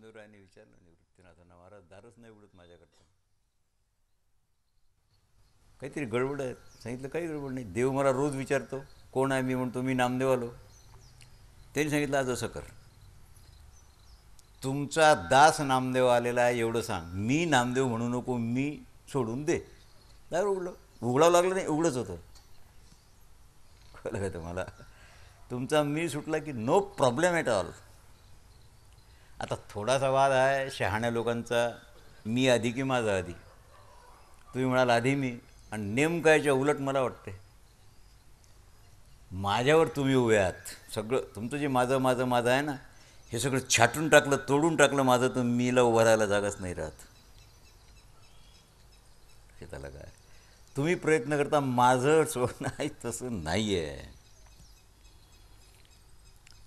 नामदेवरायांनी विचारलं निवृत्तीनाथांना, महाराज दारच नाही उघडत माझ्याकडचं, काहीतरी गडबड आहे. सांगितलं काही गडबड नाही, देव मला रोज विचारतो कोण आहे, मी म्हणतो मी नामदेव आलो. त्यांनी सांगितलं आज असं कर, तुमचा दास नामदेव आलेला आहे एवढं सांग, मी नामदेव म्हणू नको, मी सोडून दे. दार उघडलं, उघडावं लागलं नाही, उघडंच होतं. कळलं का तुम्हाला? तुमचा मी सुटला की नो प्रॉब्लेम ॲट ऑल. आता थोडासा वाद आहे शहाण्या लोकांचा, मी आधी की माझा आधी. तुम्ही म्हणाल आधी मी, आणि नेमकायच्या उलट मला वाटते माझ्यावर तुम्ही उभे आहात. सगळं तुमचं जे माझं माझं माझं आहे ना, हे सगळं छाटून टाकलं, तोडून टाकलं माझं, तर मीला उभं राहायला जागाच नाही राहत. हे त्याला काय, तुम्ही प्रयत्न करता, माझं नाही तसं नाही आहे.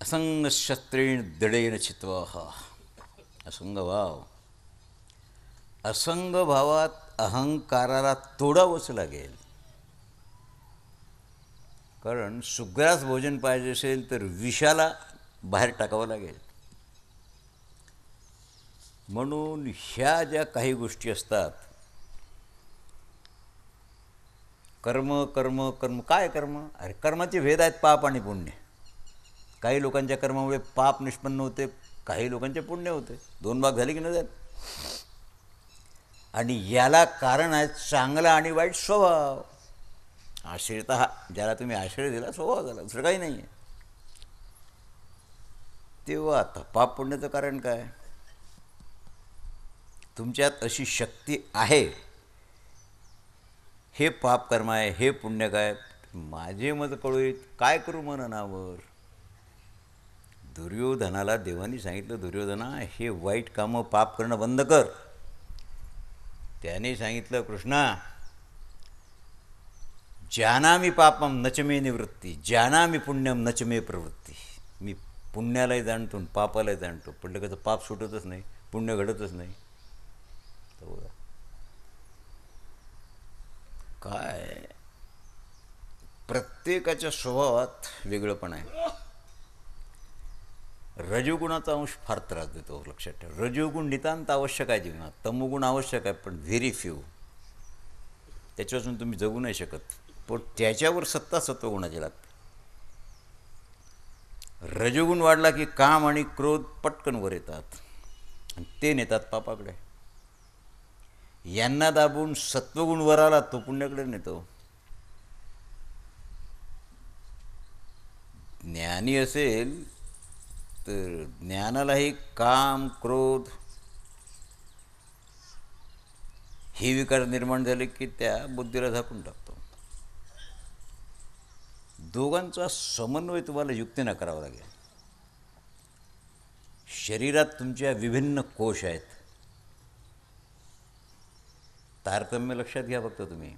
असंग शस्त्रेण दडेन चित्वा, असंग भाव. असंग भावात अहंकाराला तोडावंच लागेल. कारण सुग्रास भोजन पाहिजे असेल तर विषाला बाहेर टाकावं लागेल. म्हणून ह्या ज्या काही गोष्टी असतात, कर्म कर्म कर्म, काय कर्म? अरे कर्माचे भेद आहेत, पाप आणि पुण्य. काही लोकांच्या कर्मामुळे पाप निष्पन्न होते, काही लोकांचे पुण्य होते. दोन भाग झाले की नाही झाले? आणि याला कारण आहे चांगला आणि वाईट स्वभाव. आश्रयता हा ज्याला तुम्ही आश्रय दिला स्वभाव झाला, दुसरं काही नाही आहे. तेव्हा आता पाप पुण्याचं कारण काय? तुमच्यात अशी शक्ती आहे, हे पाप कर्म आहे, हे पुण्य काय? माझे मत कळूत, काय करू मननावर? दुर्योधनाला देवानी सांगितलं, दुर्योधना हे वाईट कामं पाप करणं बंद कर. त्याने सांगितलं, कृष्णा जानामि पापम नच मे निवृत्ती, जानामि पुण्यम नच मे प्रवृत्ती. मी पुण्यालाही जाणतो पापालाही जाणतो, पण लगेच पाप सुटतच नाही, पुण्य घडतच नाही. तर काय, प्रत्येकाच्या स्वभावात वेगळंपण आहे. रजोगुणाचा अंश फार त्रास देतो, लक्षात ठेवा. रजोगुण नितांत आवश्यक आहे जीवनात, तमोगुण आवश्यक आहे पण व्हेरी फ्यू. त्याच्यापासून तुम्ही जगू नाही शकत, पण त्याच्यावर सत्ता सत्वगुणाची लागते. रजोगुण वाढला की काम आणि क्रोध पटकन वर येतात आणि ते नेतात पापाकडे. यांना दाबून सत्वगुण वर आला तो पुण्याकडे नेतो. ज्ञानी असेल तर ज्ञानालाही काम क्रोध हे विकार निर्माण झाले की त्या बुद्धीला झाकून टाकतो. दोघांचा समन्वय तुम्हाला युक्तीनं करावा लागेल. शरीरात तुमच्या विभिन्न कोश आहेत, तारतम्य लक्षात घ्या फक्त तुम्ही.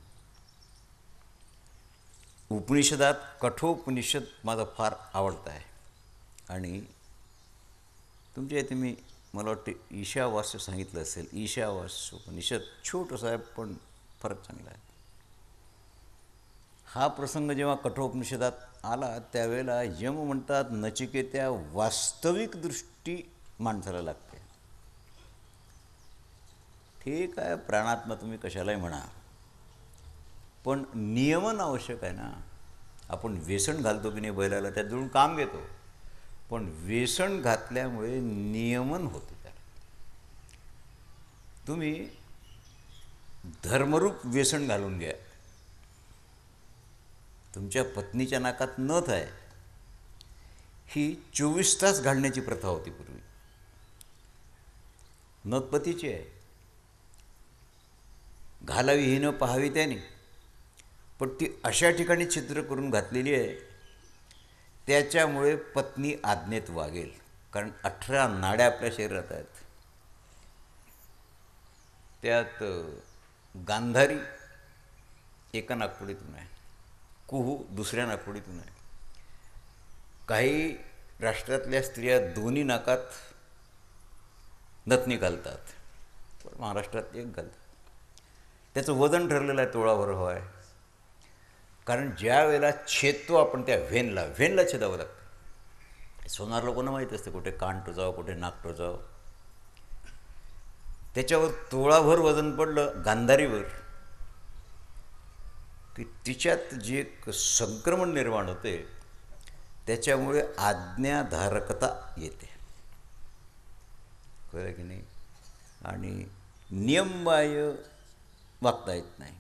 उपनिषदात कठोपनिषद माझा फार आवडता आहे, आणि तुमच्या इथे मी मला वाटते ईशावास्य सांगितलं असेल. ईशावास्य उपनिषद छोटंसं आहे पण फरक चांगला आहे. हा प्रसंग जेव्हा कठोपनिषदात आला त्यावेळेला यम म्हणतात, नचिकेत्या वास्तविक दृष्टी माणसाला लागते. ठीक आहे, प्राणात्मा तुम्ही कशालाही म्हणा, पण नियमन आवश्यक आहे ना. आपण व्यसन घालतो की नाही बैलाला, त्यात जुळून काम घेतो, पण व्यसन घातल्यामुळे नियमन होते त्याला. तुम्ही धर्मरूप व्यसन घालून घ्या. तुमच्या पत्नीच्या नाकात नथ आहे, ही 24 तास घालण्याची प्रथा होती पूर्वी. नथ पतीची आहे, घालावी ही न पाहावी त्याने, पण ती अशा ठिकाणी छिद्र करून घातलेली आहे त्याच्यामुळे पत्नी आज्ञेत वागेल. कारण 18 नाड्या आपल्या शरीरात आहेत. त्यात गांधारी एका नागपुडीतून आहे, कुहू दुसऱ्या नागपुडीतून आहे. काही राष्ट्रातल्या स्त्रिया दोन्ही नाकात नथनी घालतात, पण महाराष्ट्रात एक घालतात. त्याचं वजन ठरलेलं आहे, तोळाभर हवं आहे. कारण ज्या वेळेला छेदतो आपण त्या व्हेनला छेदावं लागतं. सोनार लोकांना माहीत असते कुठे कान टोचावं, कुठे नाक टोचावं. त्याच्यावर तोळाभर वजन पडलं गांधारीवर की तिच्यात जे एक संक्रमण निर्माण होते, त्याच्यामुळे आज्ञाधारकता येते. कळलं की नाही? आणि नियमबाह्य वागता येत नाही.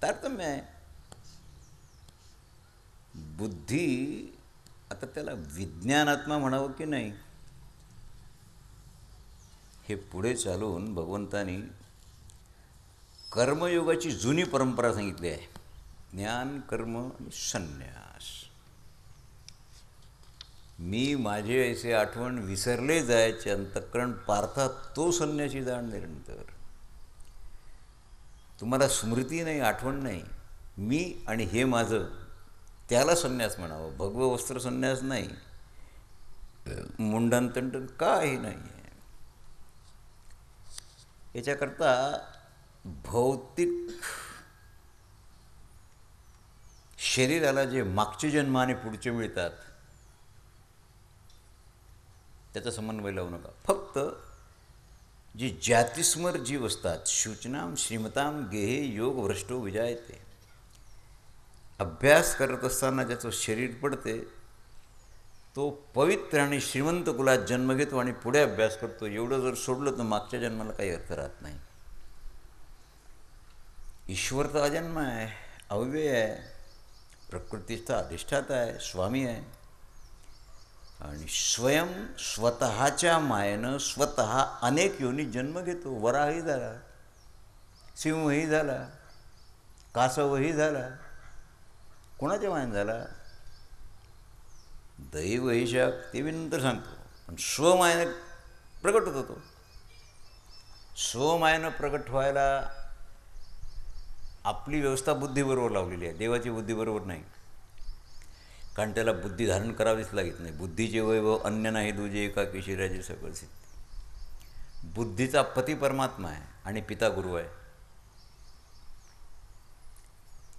तारतम्य आहे. बुद्धी, आता त्याला विज्ञानात्मा म्हणावं की नाही, हे पुढे चालून भगवंतानी कर्मयोगाची जुनी परंपरा सांगितली आहे. ज्ञान, कर्म आणि संन्यास. मी माझे ऐसे आठवण विसरले जायचे अंतःकरण पार्था तो संन्यासी जाण निरंतर. तुम्हाला स्मृती नाही, आठवण नाही, मी आणि हे माझं, त्याला संन्यास म्हणावं. भगवं वस्त्र संन्यास नाही, मुंडनतंडन काही नाही आहे. याच्याकरता भौतिक शरीराला जे मागचे जन्म आणि पुढचे मिळतात त्याचा समन्वय लावू नका. फक्त जी जातिस्मर जीव असतात, शुचनाम श्रीमताम गेहे योग भ्रष्टो विजायते, अभ्यास करत असताना ज्याचं शरीर पडते तो पवित्र आणि श्रीमंत कुलात जन्म घेतो आणि पुढे अभ्यास करतो. एवढं जर सोडलं तर मागच्या जन्माला काही अर्थ राहत नाही. ईश्वर तर अजन्म आहे, अव्यय आहे, प्रकृतीचा अधिष्ठाता आहे, स्वामी आहे. आणि स्वयं स्वतःच्या मायेनं स्वतः अनेक योनी जन्म घेतो. वराहही झाला, सिंहही झाला, कासवही झाला. कोणाच्या मायेनं झाला? दैव हिशाक ते मी नंतर सांगतो. पण स्वमायेनं प्रगट होतो तो. स्वमायेनं प्रगट व्हायला आपली व्यवस्था बुद्धीबरोबर लावलेली आहे, देवाची बुद्धीबरोबर नाही. कारण त्याला बुद्धी धारण करावीच लागत नाही. बुद्धीचे वैभव अन्य नाही दुजे एका किशिराचे सकळ सिद्धी. बुद्धीचा पती परमात्मा आहे आणि पिता गुरु आहे.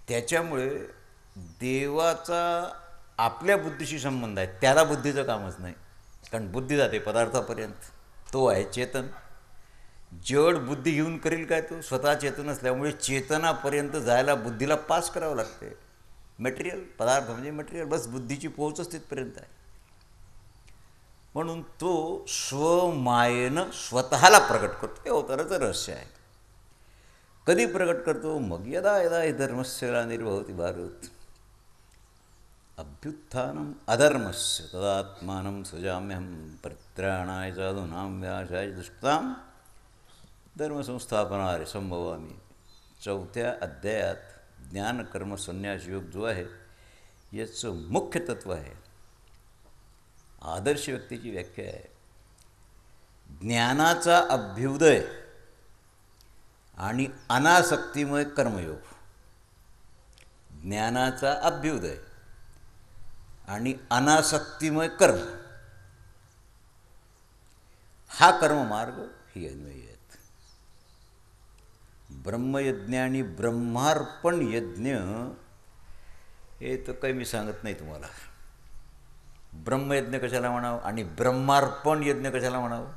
त्याच्यामुळे देवाचा आपल्या बुद्धीशी संबंध आहे, त्याला बुद्धीचं कामच नाही. कारण बुद्धी जाते पदार्थापर्यंत, तो आहे चेतन. जड बुद्धी घेऊन करेल काय? तो स्वतः चेतन असल्यामुळे चेतनापर्यंत जायला बुद्धीला पास करावं लागते. मटेरियल पदार्थ म्हणजे मटेरियल, बस बुद्धीची पोहोचच तिथपर्यंत आहे. म्हणून तो स्वमायेनं स्वतःला प्रगट करतो. हे अवताराचं रहस्य आहे. कधी प्रगट करतो? मग यदा यदा हि धर्मस्य ग्लानिर्भवति भारत अभ्युत्थानम अधर्मस्य तदात्मानं सृजाम्यहं परित्राणाय साधूनां विनाशाय दुष्कृतां धर्मसंस्थापनाय संभवामी. 4थ्या अध्यायात ज्ञान कर्म संन्यास योग जो आहे याचं मुख्य तत्व आहे. आदर्श व्यक्तीची व्याख्या आहे, ज्ञानाचा अभ्युदय आणि अनासक्तिमय कर्मयोग. ज्ञानाचा अभ्युदय आणि अनासक्तिमय कर्म, हा कर्ममार्ग ही अन्वयी आहेत. ब्रह्मयज्ञ आणि ब्रह्मार्पण यज्ञ हे तर काही मी सांगत नाही तुम्हाला. ब्रह्मयज्ञ कशाला म्हणावं आणि ब्रह्मार्पण यज्ञ कशाला म्हणावं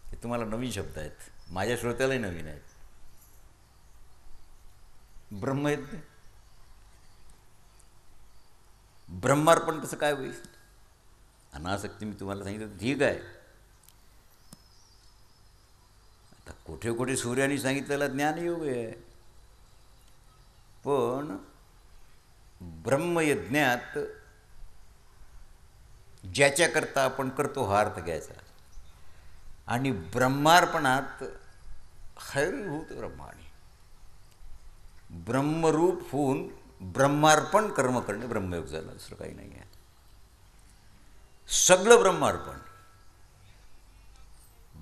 हे तुम्हाला नवीन शब्द आहेत, माझ्या श्रोत्यालाही नवीन आहेत. ब्रह्मयज्ञ, ब्रह्मार्पण कसं काय होईल? अनासक्ती मी तुम्हाला सांगितलं ठीक आहे. आता कुठे कुठे सूर्याने सांगितलेला ज्ञानयोग आहे, पण ब्रह्मयज्ञात ज्याच्याकरता आपण करतो हा अर्थ घ्यायचा. आणि ब्रह्मार्पणात हैरूभूत ब्रह्माने ब्रह्मरूप होऊन ब्रह्मार्पण कर्म करणे ब्रह्मयोग झाला, दुसरं काही नाही आहे. सगळं ब्रह्मार्पण.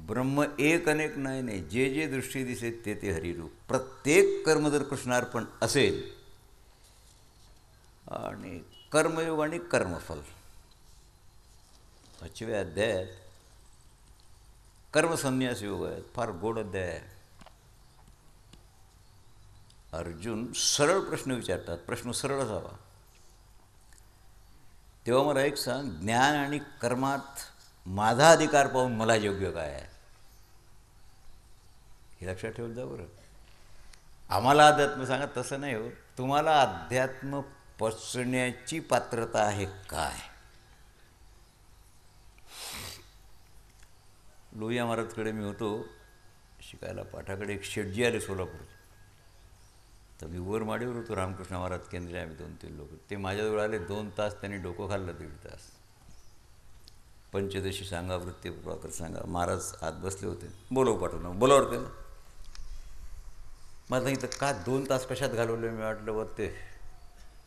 ब्रह्म एक अनेक नाही, नाही, जे जे दृष्टी दिसे ते ते हरिरूप. प्रत्येक कर्म जर कृष्णार्पण असेल आणि कर्मयोग आणि कर्मफल 5व्या अध्यायात कर्मसंन्यास योग आहे. फार गोड अध्याय आहे. अर्जुन सरळ प्रश्न विचारतात, प्रश्न सरळ असावा. तेव्हा मला एक सांग, ज्ञान आणि कर्मात माझा अधिकार पाहून मला योग्य काय आहे? हे लक्षात ठेवत जा बरं. आम्हाला अध्यात्म सांगा तसं नाही हो. तुम्हाला अध्यात्म पचण्याची पात्रता आहे काय? लोहिया महाराजकडे मी होतो शिकायला, पाठाकडे एक शेटजी आले सोलापूरचे. तर मी वर माडीवर होतो, रामकृष्ण महाराज केंद्रीय, आम्ही 2-3 लोक. ते माझ्याजवळ आले, 2 तास त्यांनी डोकं खाल्लं, 1.5 तास. पंचदशी सांगा, वृत्ती प्रभाकर सांगा. महाराज आत बसले होते, बोलवलं त्याला. मला सांगितलं का 2 तास कशात घालवले? मी वाटलं बघ ते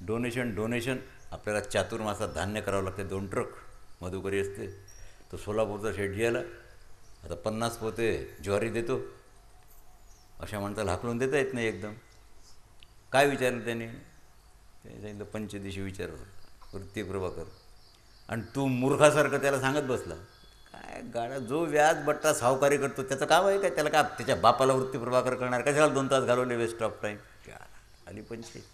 डोनेशन आपल्याला चातुर्मासात धान्य करावं लागते, 2 ट्रक मधुकरी असते. तो सोलापूरचा शेटजी आला, आता 50 पोते ज्वारी देतो. अशा माणसाला हाकलून देता येत नाही एकदम. काय विचारलं त्याने? सांगितलं पंचदिशी विचारलं वृत्ती प्रभाकर. आणि तू मूर्खासारखं त्याला सांगत बसला. काय गाडा, जो व्याज बट्टा सावकारी करतो त्याचं काम आहे काय? त्याला काय त्याच्या बापाला वृत्ती प्रभाकर करणार? कशाला 2 तास घालवले, वेस्ट ऑफ टाईम. आली पंचे.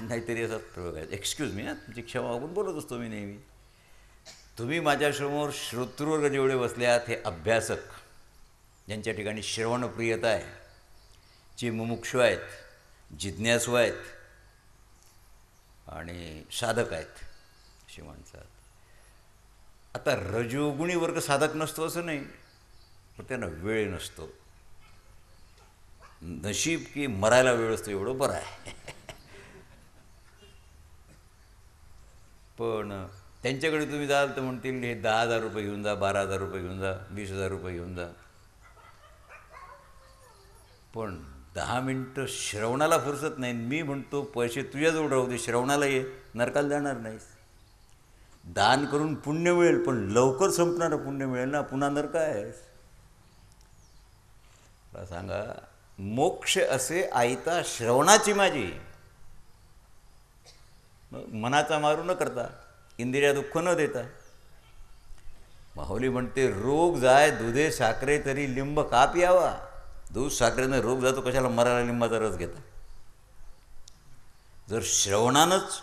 नाहीतरी असा प्रयोग आहे. एक्सक्यूज मी, तुमची क्षमा मागून बोलत असतो मी नेहमी. तुम्ही माझ्यासमोर श्रोतृवर्ग जेवढे बसले आहात हे अभ्यासक, ज्यांच्या ठिकाणी श्रवणप्रियता आहे, जे मुमुक्षु आहेत, जिज्ञासू आहेत आणि साधक आहेत, अशी माणसं आहेत. आता रजोगुणी वर्ग साधक नसतो असं नाही, पण त्यांना वेळ नसतो. नशीब की मरायला वेळ असतो एवढं बरं आहे. पण त्यांच्याकडे तुम्ही जाल तर म्हणतील हे 10,000 रुपये घेऊन जा, 12,000 रुपये घेऊन जा, 20,000 रुपये घेऊन जा. पण 10 मिनटं श्रवणाला फुरसत नाही. मी म्हणतो पैसे तुझ्याजवळ राहू दे, श्रवणाला ये, नरकाला जाणार नाहीस. दान करून पुण्य मिळेल, पण लवकर संपणारं पुण्य मिळेल ना, पुन्हा नरक आहेस. मला सांगा, मोक्ष असे आयता श्रवणाची माझी. मनाचा मारू न करता, इंद्रिया दुःख न देता. माहुली म्हणते रोग जाय दुधे साखरे तरी लिंब का प्यावा. दूध साखरेनं रोग जातो, कशाला मराला लिंबाचा रस घेता. जर श्रवणानंच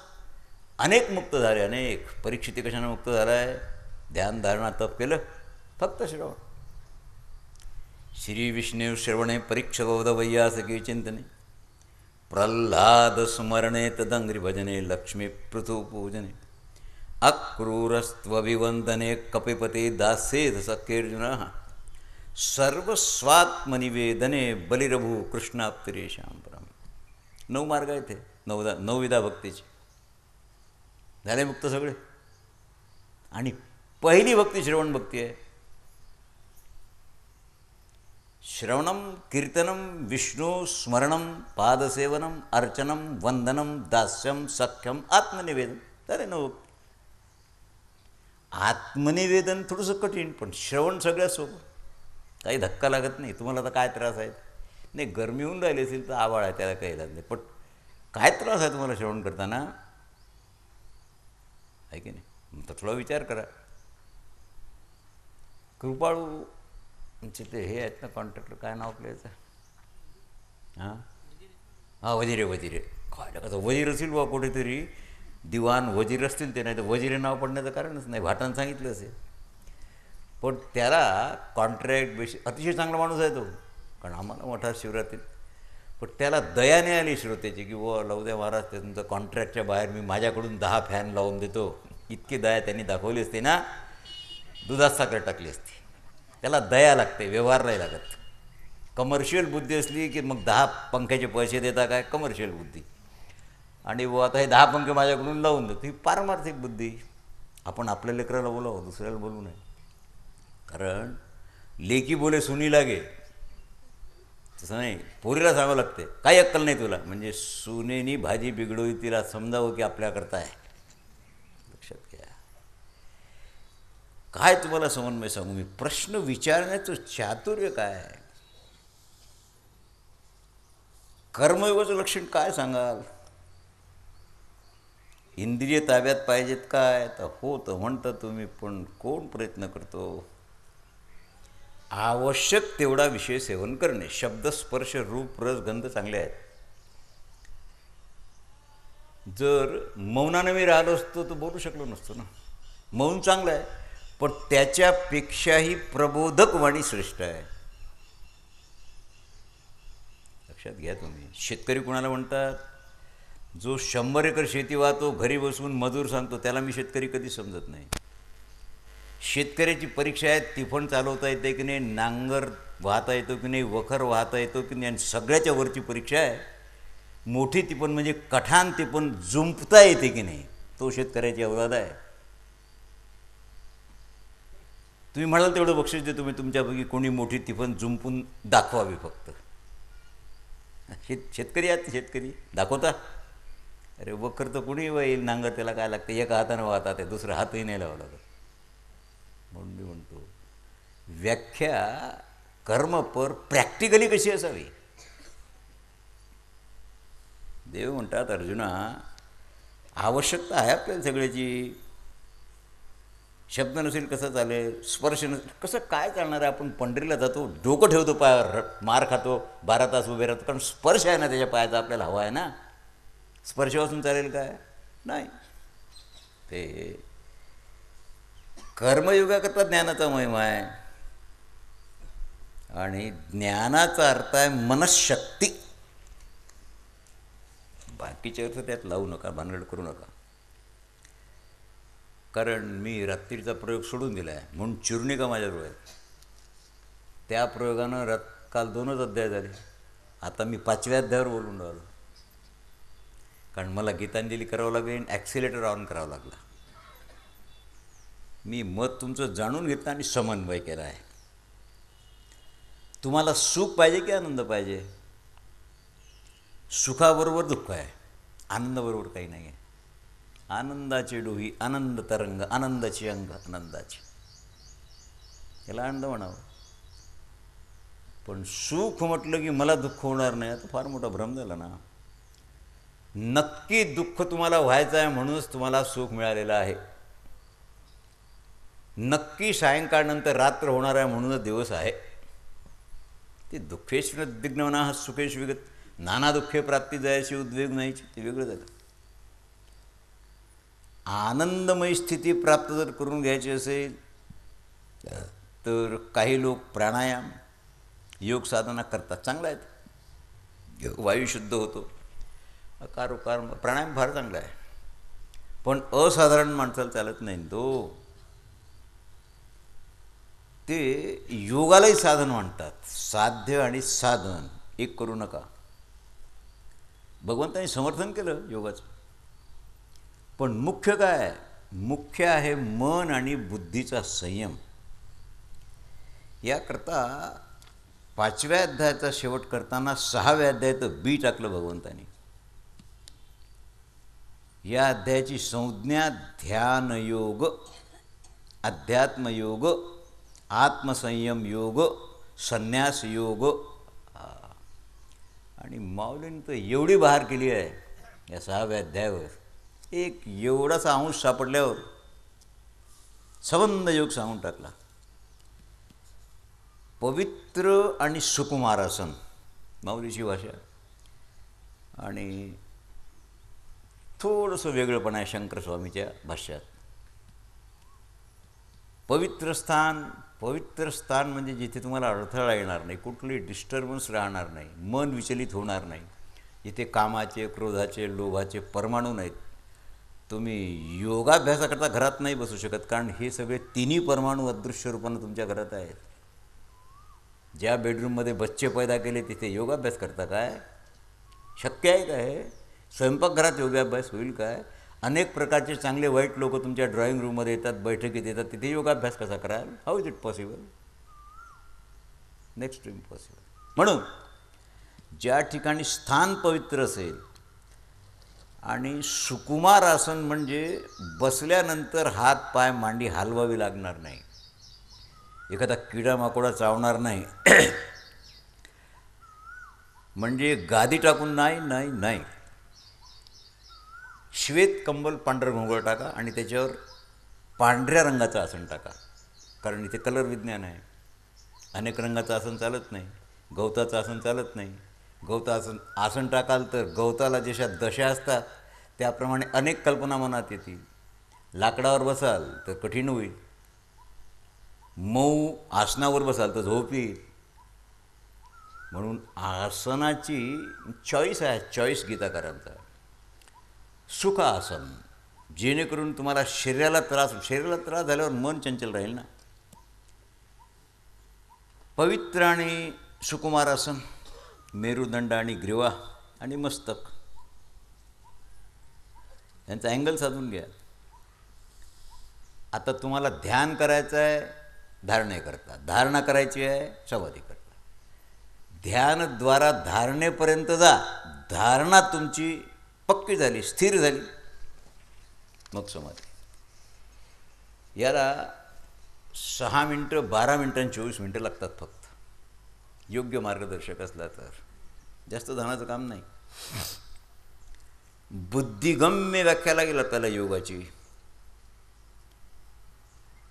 अनेक मुक्त झाले, अनेक. परीक्षिती कशानं मुक्त झाला आहे? ध्यान धारणा तप केलं, फक्त श्रवण. श्री विष्णू श्रवणे परीक्षबोध वैयासकी चिंतने, प्रल्हाद स्मरणे तदंग्री भजने, लक्ष्मी पृथु पूजने, अक्रूरस्त्वभिवंदने कपिपते दासेध सख्यर्जुन, सर्वस्वात्मनिवेदने बलिरभू कृष्णाप्तिरेशां परम. 9 मार्ग आहेत ते, 9 विधा भक्तीची. झाले मुक्त सगळे. आणि पहिली भक्ती श्रवण भक्ती आहे. श्रवणम कीर्तनम विष्णू स्मरणम पादसेवनम अर्चनम वंदनम दास्यम सख्यम आत्मनिवेदन. झाले 9. आत्मनिवेदन थोडंसं कठीण, पण श्रवण सगळ्यात सोपं. काही धक्का लागत नाही. तुम्हाला आता काय त्रास आहे? नाही, गरमी होऊन राहिली असेल तर आवाळ आहे, त्याला काही लागत नाही. पण काय त्रास आहे तुम्हाला श्रवण करताना? आहे की नाही? तर थोडा विचार करा. कृपाळू म्हणजे ते हे आहेत ना कॉन्ट्रॅक्टर, काय नाव आपलं याचं? हां वजिरे. काय कसं वजीर असेल बा कुठेतरी, दिवाण वजीर असतील ते. नाही तर वजिरे नाव पडण्याचं कारणच नाही. भाटानं सांगितलं असेल. पण त्याला कॉन्ट्रॅक्ट बेसिस, अतिशय चांगला माणूस आहे तो, कारण आम्हाला मोठा शिवरात्रीत. पण त्याला दयाने आली श्रोतेची की व लावू द्या महाराज, ते तुमचं कॉन्ट्रॅक्टच्या बाहेर मी माझ्याकडून 10 फॅन लावून देतो. इतकी दया त्यांनी दाखवली असते ना, दुधात साखर टाकली असते. त्याला दया लागते, व्यवहार नाही लागत. कमर्शियल बुद्धी असली की मग 10 पंख्याचे पैसे देता काय, कमर्शियल बुद्धी. आणि व आता हे 10 पंखे माझ्याकडून लावून देतो, ही पारमार्थिक बुद्धी. आपण आपल्या लेकराला बोलावं, दुसऱ्याला बोलू नये. कारण लेकी बोले सुनी लागे, तसं नाही. पोरीला सांगावं लागते, काही अक्कल नाही तुला, म्हणजे सुनेनी भाजी बिघडोई तिला समजावं की आपल्याकरता आहे. लक्षात घ्या. काय तुम्हाला समन्वय सांगू मी? प्रश्न विचारण्याचं चातुर्य काय आहे? कर्मयोगाचं लक्षण काय सांगाल? इंद्रिय ताब्यात पाहिजेत काय? तर हो तर म्हणता तुम्ही, पण कोण प्रयत्न करतो? आवश्यक तेवढा विषय सेवन करणे. शब्द स्पर्श रूप रस गंध चांगले आहेत. जर मौनानं मी राहिलो असतो तर बोलू शकलो नसतो ना. मौन चांगलं आहे, पण त्याच्यापेक्षाही प्रबोधक वाणी श्रेष्ठ आहे. लक्षात घ्या तुम्ही. शेतकरी कुणाला म्हणतात? जो 100 एकर शेती वाहतो, घरी बसून मजूर सांगतो, त्याला मी शेतकरी कधीच समजत नाही. शेतकऱ्याची परीक्षा आहे, तिफण चालवता येते की नाही, नांगर वाहता येतो की नाही, वखर वाहता येतो की नाही, आणि सगळ्याच्या वरची परीक्षा आहे मोठी तिफण म्हणजे कठाण तिफण जुंपता येते की नाही, तो शेतकऱ्याची अवलाद आहे. तुम्ही म्हणाल तेवढं बक्षीस देतो मी तुमच्यापैकी कोणी मोठी तिफण जुंपून दाखवावी. फक्त शेतकरी आहेत, शेतकरी दाखवता. अरे वखर तर कुणी येईल, नांगर त्याला काय लागतं, एका हातानं वाहतात, ते दुसरा हातही नाही लावला लागत. म्हणून मी म्हणतो व्याख्या कर्मपर प्रॅक्टिकली कशी असावी. देव म्हणतात, अर्जुना आवश्यकता आहे आपल्याला सगळ्याची. शब्द नसेल कसं चालेल, स्पर्श नसेल कसं काय चालणार आहे. आपण पंढरीला जातो, डोकं ठेवतो पायावर, मार खातो, 12 तास उभे राहतो, कारण स्पर्श आहे ना त्याच्या पायाचा, आपल्याला हवा आहे ना. स्पर्शापासून चालेल काय? नाही. ते कर्मयोगाकरता ज्ञानाचा महिमा आहे, आणि ज्ञानाचा अर्थ आहे मनशक्ती. बाकीचे अर्थ त्यात लावू नका, भानगड करू नका. कारण मी रात्रीचा प्रयोग सोडून दिला आहे म्हणून चिरुनिका माझ्याजवळ आहे. त्या प्रयोगानं काल 2च अध्याय झाले. आता मी 5व्या अध्यायावर बोलून राहिलो, कारण मला गीतांजली करावं लागेल, ॲक्सिलेटर ऑन करावं लागला. मी मत तुमचं जाणून घेतलं आणि समन्वय केला आहे. तुम्हाला सुख पाहिजे की आनंद पाहिजे? सुखाबरोबर दुःख आहे, आनंदाबरोबर काही नाही आहे. आनंदाचे डोही आनंद तरंग, आनंदाची अंग आनंदाची, याला आनंद म्हणावं. पण सुख म्हटलं की मला दुःख होणार नाही, आता फार मोठा भ्रम झाला ना. नक्की दुःख तुम्हाला व्हायचं आहे म्हणूनच तुम्हाला सुख मिळालेलं आहे. नक्की सायंकाळनंतर रात्र होणार आहे म्हणूनच दिवस आहे. ते दुःखेश दिग्नवना सुखेश विगत, नाना दुःखे प्राप्ती जायची उद्वेग नाहीची, ते वेगळं झालं. आनंदमयी स्थिती प्राप्त जर करून घ्यायची असेल तर काही लोक प्राणायाम योग साधना करतात, चांगला आहेत. वायू शुद्ध होतो, प्राणायाम फार चांगला आहे. पण असाधारण माणसाला चालत नाही तो. ते योगालाही साधन म्हणतात. साध्य आणि साधन एक करू नका. भगवंतांनी समर्थन केलं योगाचं, पण मुख्य काय? मुख्य आहे मन आणि बुद्धीचा संयम. याकरता 5व्या अध्यायाचा शेवट करताना 6व्या अध्यायात बी टाकलं भगवंतांनी. या अध्यायाची संज्ञा ध्यानयोग, अध्यात्मयोग, आत्मसंयम योग, संन्यास योग. आणि माऊलींनी तर एवढी बहार केली आहे या 6व्या अध्यायावर. एक एवढासा अंश सापडल्यावर संबंध योग सांगून टाकला. पवित्र आणि सुकुमार आसन, माऊलीची भाषा. आणि थोडंसं वेगळंपण आहे शंकर स्वामीच्या भाष्यात. पवित्र स्थान, पवित्र स्थान म्हणजे जिथे तुम्हाला अडथळा येणार नाही, कुठली डिस्टर्बन्स राहणार नाही, मन विचलित होणार नाही, जिथे कामाचे, क्रोधाचे, लोभाचे परमाणू नाहीत. तुम्ही योगाभ्यासाकरता घरात नाही बसू शकत, कारण हे सगळे तिन्ही परमाणू अदृश्य रूपानं तुमच्या घरात आहेत. ज्या बेडरूममध्ये बच्चे पैदा केले तिथे योगाभ्यास करता काय? शक्य आहे काय? स्वयंपाकघरात योगाभ्यास होईल काय? अनेक प्रकारचे चांगले वाईट लोक तुमच्या ड्रॉइंग रूममध्ये येतात, बैठकीत येतात, तिथे योगाभ्यास कसा कराल? How is it possible? Next to impossible. म्हणून ज्या ठिकाणी स्थान पवित्र असेल, आणि सुकुमार आसन म्हणजे बसल्यानंतर हात पाय मांडी हलवावी लागणार नाही, एखादा किडा माकोडा चावणार नाही, म्हणजे गादी टाकून नाही नाही नाही, श्वेत कंबल पांढरं घोंगळ टाका आणि त्याच्यावर पांढऱ्या रंगाचं आसन टाका, कारण इथे कलर विज्ञान आहे. अनेक रंगाचं आसन चालत नाही, गवताचं आसन चालत नाही. गवतासन आसन टाकाल तर गवताला जशा दशा असतात त्याप्रमाणे अनेक कल्पना मनात येतील. लाकडावर बसाल तर कठीण होईल. मऊ आसनावर बसाल तर झोप येईल. म्हणून आसनाची चॉईस आहे, चॉईस गीताकारांचा. सुख आसन, जेणेकरून तुम्हाला शरीराला त्रास झाल्यावर मन चंचल राहील ना. पवित्र आणि सुकुमार आसन, मेरुदंड आणि ग्रीवा आणि मस्तक यांचा अँगल साधून घ्या. आता तुम्हाला ध्यान करायचं आहे धारणे करता, धारणा करायची आहे समाधी करता. ध्यानद्वारा धारणेपर्यंत जा, धारणा तुमची पक्की झाली, स्थिर झाली, मग समाधी. याला 6 मिनटं, 12 मिनटं आणि 24 मिनटं लागतात फक्त, योग्य मार्गदर्शक असला तर. जास्त धानाचं काम नाही. बुद्धिगम्य व्याख्याला गेला त्याला योगाची.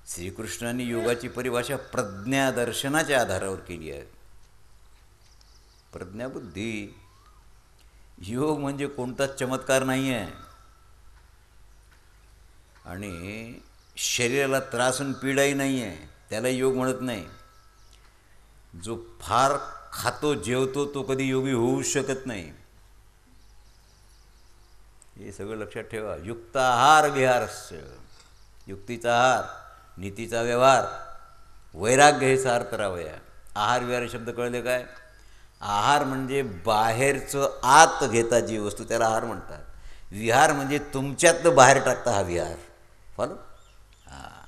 श्रीकृष्णांनी योगाची परिभाषा प्रज्ञादर्शनाच्या आधारावर केली आहे. प्रज्ञाबुद्धी. योग म्हणजे कोणताच चमत्कार नाही आहे. आणि शरीराला त्रास आणि पीडाही नाही आहे, त्याला योग म्हणत नाही. जो फार खातो जेवतो तो कधी योगी होऊ शकत नाही. हे सगळं लक्षात ठेवा. युक्त आहार विहारस्य, युक्तीचा आहार, नीतीचा व्यवहार, वैराग्य हे सार करावया. आहार विहार शब्द कळले काय? आहार म्हणजे बाहेरचं आत घेता जी वस्तू, त्याला आहार म्हणतात. विहार म्हणजे तुमच्यातलं बाहेर टाकता हा विहार. फॉलो. हां,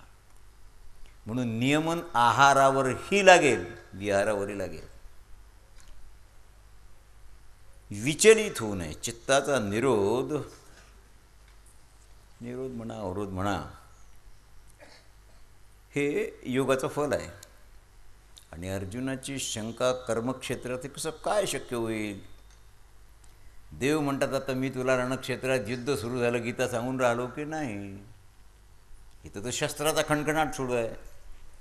म्हणून नियमन आहारावरही लागेल, विहारावरही लागेल. विचलित होऊ नये. चित्ताचा निरोध म्हणा, अवरोध म्हणा, हे योगाचं फल आहे. आणि अर्जुनाची शंका, कर्मक्षेत्रात हे कसं काय शक्य होईल? देव म्हणतात आता मी तुला रणक्षेत्रात युद्ध सुरू झालं गीता सांगून राहिलो की नाही? इथं तर शस्त्राचा खणखणाट सुरू आहे,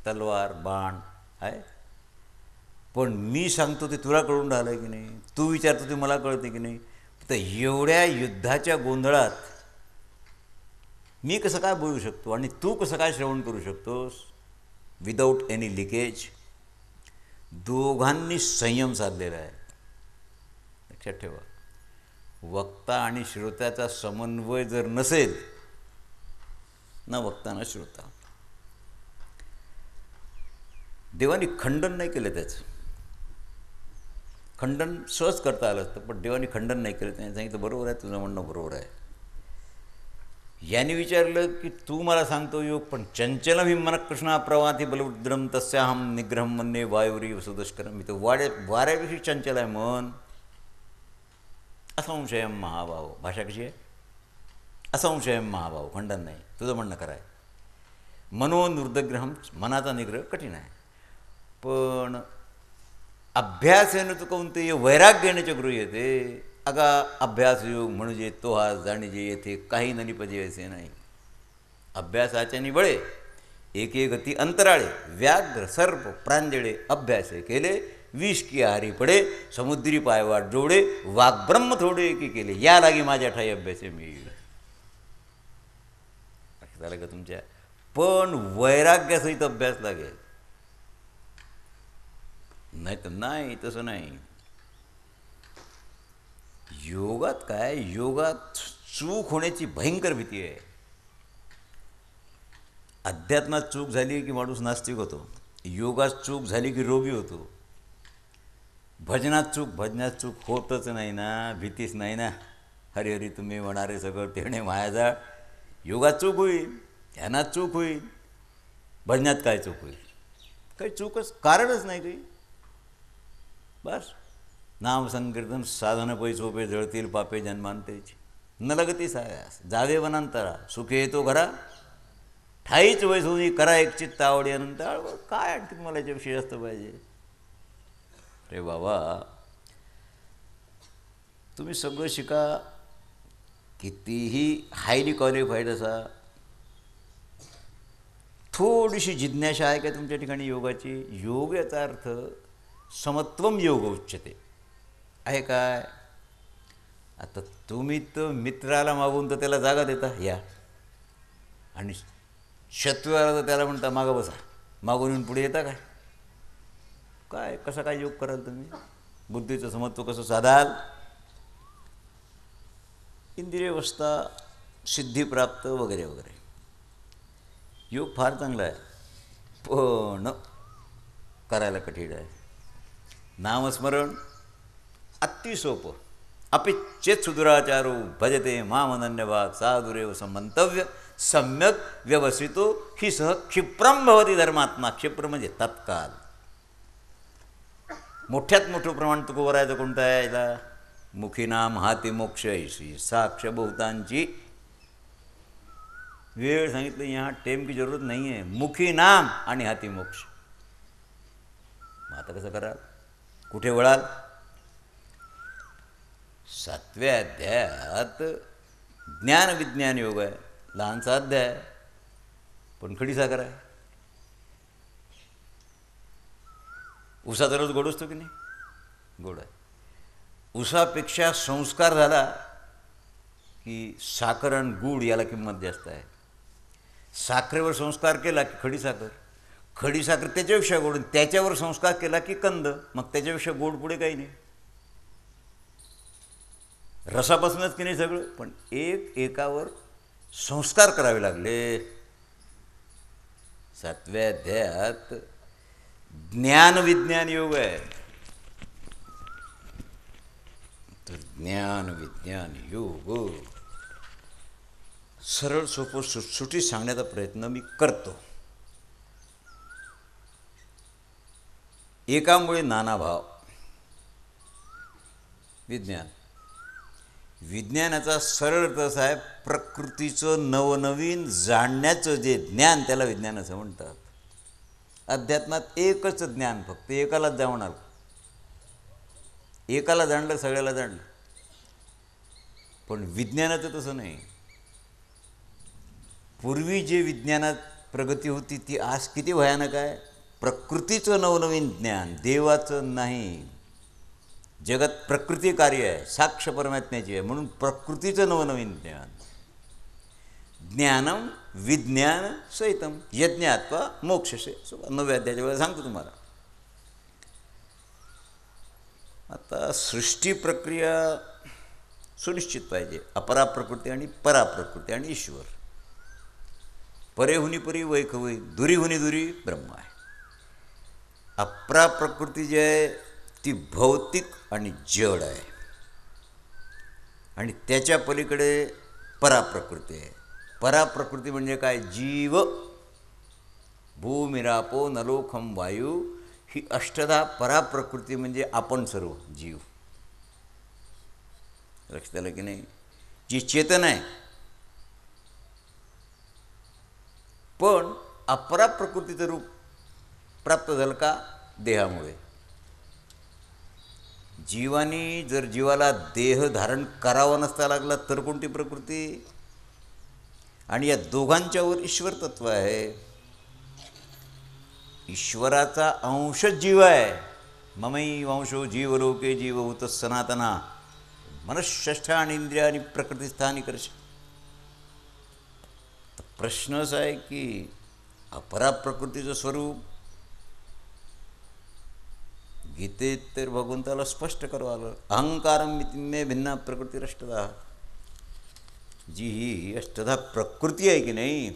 तलवार बाण आहे. पण मी सांगतो ते तुला कळून राहिलं की नाही? तू विचारतो ते मला कळते की नाही? तर एवढ्या युद्धाच्या गोंधळात मी कसं काय बोलू शकतो आणि तू कसं काय श्रवण करू शकतोस विदाऊट एनी लिकेज? दोघांनी संयम साधलेला आहे. लक्षात ठेवा. वक्ता आणि श्रोत्याचा समन्वय जर नसेल ना वक्ता ना श्रोता. देवाने खंडन नाही केलं, त्याचं खंडन सहज करता आलं असतं, पण देवाने खंडन नाही केलं. त्याने सांगितलं बरोबर आहे, तुझं म्हणणं बरोबर आहे. याने विचारलं की तू मला सांगतो योग, पण चंचलम मन कृष्णा प्रवाती बलवद्रम तस्याहम निग्रहम मन्ये वायुरी वसुदष्करम. मी तर वाऱ्यापेक्षा चंचल आहे मन. असंशयम महाभाव. भाषा कशी आहे? असंशयम महाभाव, खंडन नाही. तुझं म्हणणं कराय. मनोनुर्दग्रहम, मनाचा निग्रह कठीण आहे. पण अभ्यासेन तू कौंतेय वैराग्याने गृह्यते. अगा अभ्यास योग म्हणजे तो हा जाणीजे येथे काही न निपजे असे नाही. अभ्यासाच्या निबळे एके गती अंतराळे, व्याघ्र सर्प प्रांजळे अभ्यासे केले, विष की आहारी पडे, समुद्री पायवाट जोडे, वाग्ब्रह्म थोडे की केले, या लागी माझ्या ठाई अभ्यासे मी. झालं का तुमच्या? पण वैराग्यासहित अभ्यास लागेल, नाही तर नाही. तसं नाही. योगात काय, योगात चूक होण्याची भयंकर भीती आहे. अध्यात्मात चूक झाली की माणूस नास्तिक होतो, योगात चूक झाली की रोगी होतो. भजनात चूक होतच नाही ना, भीतीच नाही ना. हरिहरी तुम्ही म्हणारे सगळं तेणे मायाजाळ. योगात चूक होईल, ध्यानात चूक होईल, भजनात काय चूक होईल? काही चूकच कारणच नाही काही. बस नाम संकीर्तन साधन पै सोपे, जळतील पापे जन्मांतेची, न लगती सायास जावे वनांतरा, सुखे येतो घरा, ठाईच वैसोनी करा एक चित्त आवडी अनंत. काय आणखी मला याच्याविषयी जास्त पाहिजे? अरे बाबा, तुम्ही सगळं शिका, कितीही हायली क्वालिफाईड असा, थोडीशी जिज्ञासा आहे का तुमच्या ठिकाणी योगाची? योग याचा अर्थ समत्वम योग उच्यते आहे काय? आता तुम्ही तर मित्राला मागून तर त्याला जागा देता या, आणि शत्रूला तर त्याला म्हणता मागं बसा. मागून येऊन पुढे येता काय? काय कसा काय योग कराल तुम्ही? बुद्धीचं समत्व कसं साधाल? इंद्रियवस्था सिद्धिप्राप्त वगैरे वगैरे. योग फार चांगला आहे, पण करायला कठीण आहे. नामस्मरण अति सोपं. अपिच्चेत सुदुराचारो भजते मामनन्यभाग साधुरेव संमंतव्य सम्यक व्यवसितो ही सह क्षिप्रम भवती धर्मात्मा. क्षिप्र म्हणजे तत्काल. मोठ्यात मोठं प्रमाण तुकोबरायचं कोणतं आहे? याला मुखीनाम हाती मोक्ष ऐशी साक्ष बहुतांची. वेळ सांगितलं, यहाँ टेम की जरूरत नहीं है. मुखी नाम आणि हाती मोक्ष. मग आता कसं कराल? कुठे वळाल? 7व्या अध्यायात ज्ञान विज्ञान योग आहे. लहानसा अध्याय पण खडीसाखर आहे. उसाचा रस गोड असतो की नाही? गोड आहे. उसापेक्षा संस्कार झाला की साखर आणि गूळ याला किंमत जास्त आहे. साखरेवर संस्कार केला की खडीसाखर, खडीसाखर त्याच्यापेक्षा गोड, त्याच्यावर संस्कार केला की कंद, मग त्याच्यापेक्षा गोड पुढे काही नाही. रसापासूनच की नाही सगळं, पण एकावर संस्कार करावे लागले. 7व्या अध्यायात ज्ञान विज्ञान योग आहे. तर ज्ञान विज्ञान योग सरळ सोपं सुटसुटीत सांगण्याचा प्रयत्न मी करतो. एकामुळे नाना भाव. विज्ञान, विज्ञानाचा सरळ अर्थ असा आहे, प्रकृतीचं नवनवीन जाणण्याचं जे ज्ञान त्याला विज्ञान असं म्हणतात. अध्यात्मात एकच ज्ञान, फक्त एकालाच जाणणार. एकाला जाणलं सगळ्याला जाणलं. पण विज्ञानाचं तसं नाही. पूर्वी जे विज्ञानात प्रगती होती ती आज किती भयानक आहे. प्रकृतीचं नवनवीन ज्ञान, देवाचं नाही. जगत प्रकृती कार्य आहे, साक्ष परमात्म्याची आहे, म्हणून प्रकृतीचं नवनवीन ज्ञान. ज्ञानम विज्ञान सहितम यज्ञात्वा मोक्षसे. 9व्या अध्यायाच्या वेळेला सांगतो तुम्हाला. आता सृष्टी प्रक्रिया सुनिश्चित पाहिजे. अपरा प्रकृती आणि परा प्रकृती आणि ईश्वर. परे हुनी परी वैख वै, दुरी हुनी दुरी ब्रह्म आहे. अपरा प्रकृती जी आहे ती भौतिक आणि जड आहे, आणि त्याच्या पलीकडे पराप्रकृती आहे. पराप्रकृती म्हणजे काय? जीव, भूमिरापो नलोखम वायू, ही अष्टधा पराप्रकृती म्हणजे आपण सर्व जीव. लक्षात आलं की नाही? जी चेतन आहे, पण अपरा प्रकृतीचं रूप प्राप्त झालं का? देहामुळे. जीवानी जर जीवाला देह धारण करावा नसता लागला तर कोणती प्रकृती? आणि या दोघांच्यावर ईश्वर तत्व आहे. ईश्वराचा अंशच जीव आहे. ममै वंशो जीवलोके जीवभूत सनातना मनःष्ठानी इंद्रियानी प्रकृतीस्थानी करश. प्रश्न असा आहे की अपरा प्रकृतीचं स्वरूप गीतेत तर भगवंताला स्पष्ट करावं आलं. अहंकारम मे भिन्ना प्रकृतीरष्टधा. जी ही अष्टधा प्रकृती आहे की नाही,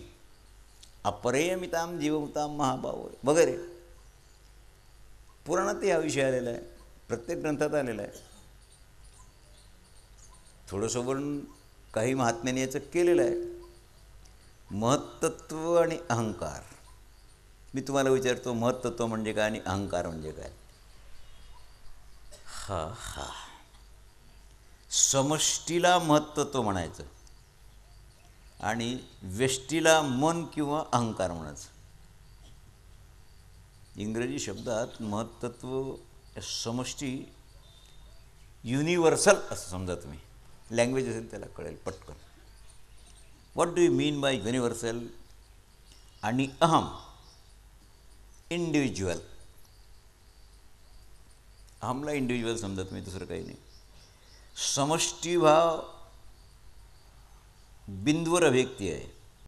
अपरेयमिताम जीवभूताम महाभाव वगैरे, पुराणात हा विषय आलेला आहे, प्रत्येक ग्रंथात आलेला आहे. थोडंसं वर्णन काही महात्म्यांनी याचं केलेलं आहे. महत्तत्व आणि अहंकार. मी तुम्हाला विचारतो, महत्तत्व म्हणजे काय आणि अहंकार म्हणजे काय? समष्टीला महत्त्व म्हणायचं आणि व्यष्टीला मन किंवा अहंकार म्हणायचं. इंग्रजी शब्दात महत्त्व समष्टी युनिव्हर्सल असं समजा तुम्ही. लँग्वेज असेल त्याला कळेल पटकन. What do you mean by universal? आणि अहम इंडिव्हिज्युअल. अहमला इंडिव्हिज्युअल समजा तुम्ही, दुसरं काही नाही. समष्टीभाव बिंदूवर अभिव्यक्ती आहे.